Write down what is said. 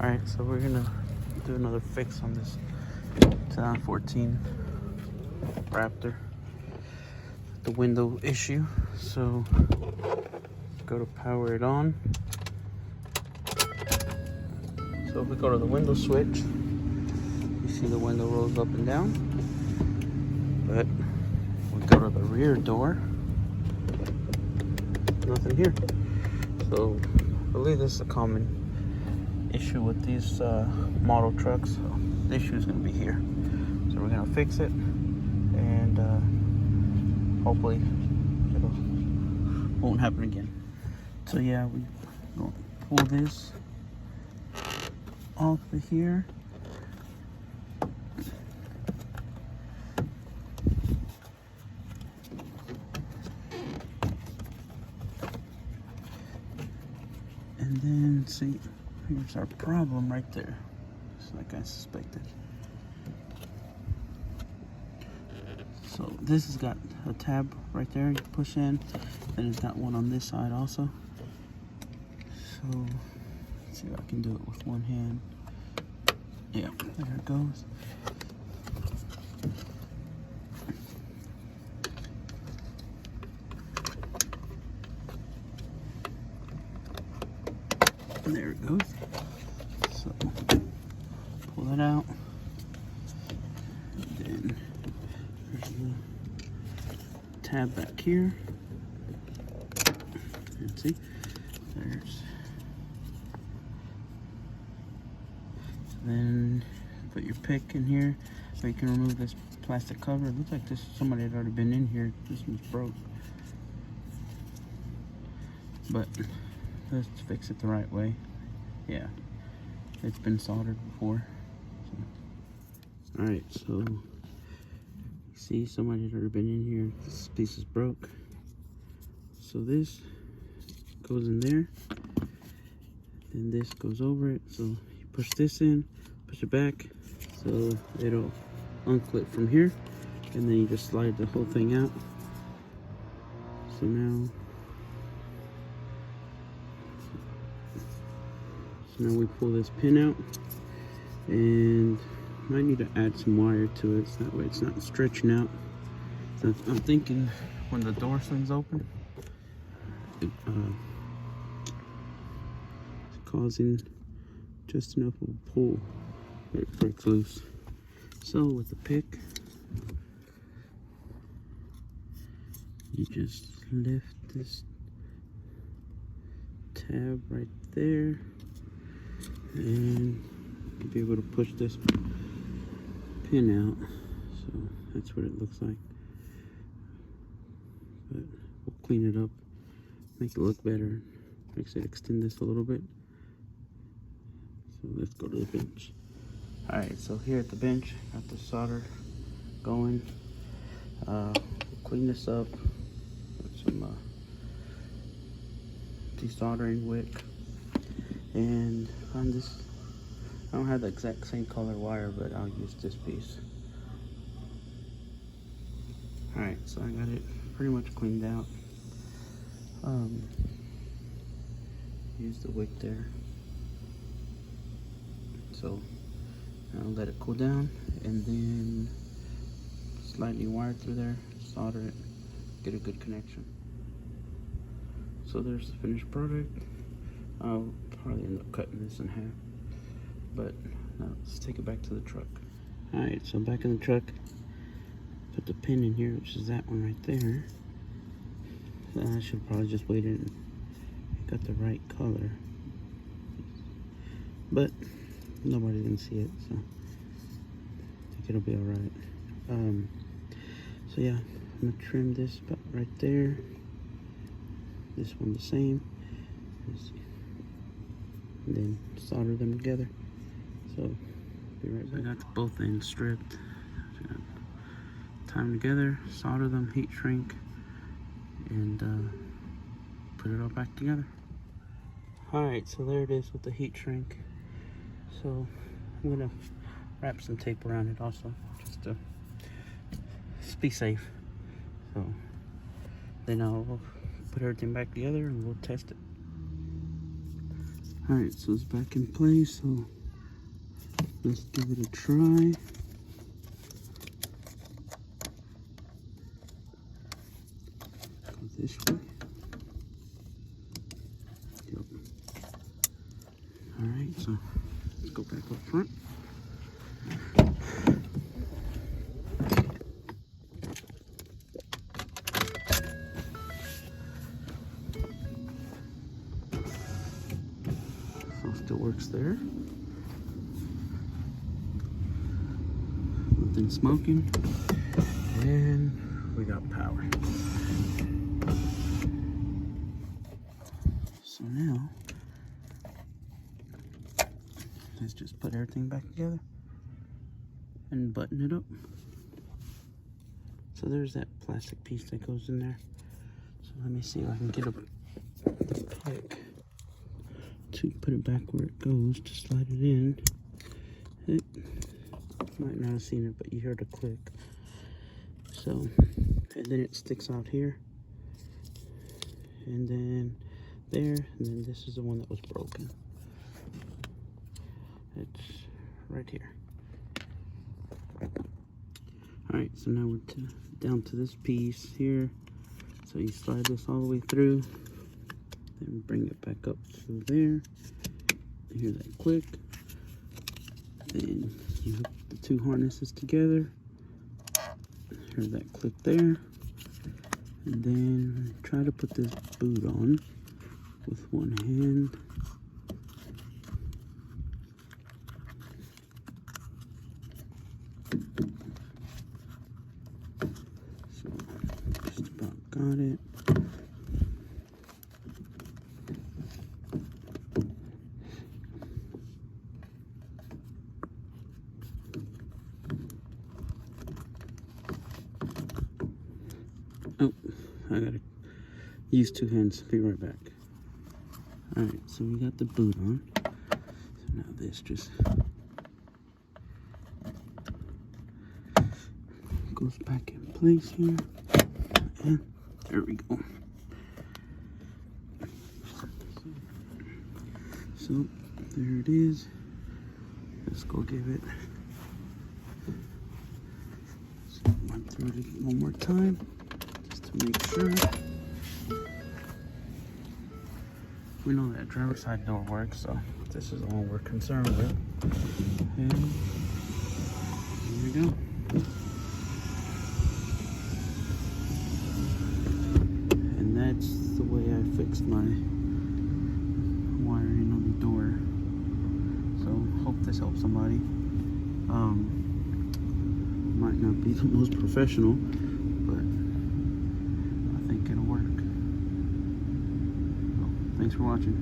Alright, so we're gonna do another fix on this 2014 Raptor. The window issue. So go to power it on. So if we go to the window switch, you see the window rolls up and down. But we go to the rear door, nothing here. So I believe this is a common issue with these model trucks. So the issue is going to be here. So we're going to fix it, and hopefully it won't happen again. So yeah, we going to pull this off of here. And then see, here's our problem right there, just like I suspected. So this has got a tab right there you push in, and it's got one on this side also. So let's see if I can do it with one hand. Yeah, there it goes. There it goes. So pull that out. And then there's the tab back here. And see, there's. Then put your pick in here so you can remove this plastic cover. It looks like somebody had already been in here. This one's broke. But let's fix it the right way. Yeah, it's been soldered before. So. Alright, so you see somebody had already been in here. This piece is broke. So this goes in there. Then this goes over it. So you push this in, push it back, so it'll unclip from here. And then you just slide the whole thing out. So now we pull this pin out, and might need to add some wire to it so that way it's not stretching out. So I'm thinking when the door swings open, it's causing just enough of a pull where it breaks loose. So with the pick, you just lift this tab right there, and you'll be able to push this pin out. So that's what it looks like. But we'll clean it up, make it look better. Like I said, extend this a little bit. So let's go to the bench. Alright, so here at the bench, got the solder going. Clean this up with some desoldering wick. And on this, I don't have the exact same color wire, but I'll use this piece. Alright, so I got it pretty much cleaned out. Use the wick there. So I'll let it cool down, and then slide the wire through there, solder it, get a good connection. So there's the finished product. I'll probably end up cutting this in half, but now let's take it back to the truck. Alright, so back in the truck, put the pin in here, which is that one right there. I should probably just wait and got the right color, but nobody's gonna see it, so I think it'll be alright. So yeah, I'm gonna trim this about right there. This one the same. And then solder them together. So be right back. I got both ends stripped. So tie them together, solder them, heat shrink, and put it all back together. Alright, so there it is with the heat shrink. So I'm gonna wrap some tape around it also, just to be safe. So then I'll put everything back together and we'll test it. Alright, so it's back in place. So Let's give it a try. Go this way. Yep. Alright, so let's go back up front. So still works there. Nothing smoking. And we got power. So now, let's just put everything back together and button it up. So there's that plastic piece that goes in there. So let me see if I can get the pick to put it back where it goes to slide it in. It might not have seen it, but you heard a click. So, and then it sticks out here, and then there, and then this is the one that was broken. It's right here. Alright, so now we're down to this piece here. So you slide this all the way through, then bring it back up to there. You hear that click. Then you hook the two harnesses together. Hear that click there. And then try to put this boot on with one hand. So just about got it. Oh, I gotta use two hands. Be right back. Alright, so we got the boot on. So now this just goes back in place here. And there we go. So there it is. Let's go give it. So run through it one more time. To make sure. We know that driver's side door works, so this is all we're concerned with. And here we go. And that's the way I fixed my wiring on the door. So hope this helps somebody. Might not be the most professional, but I think it'll work. So, thanks for watching.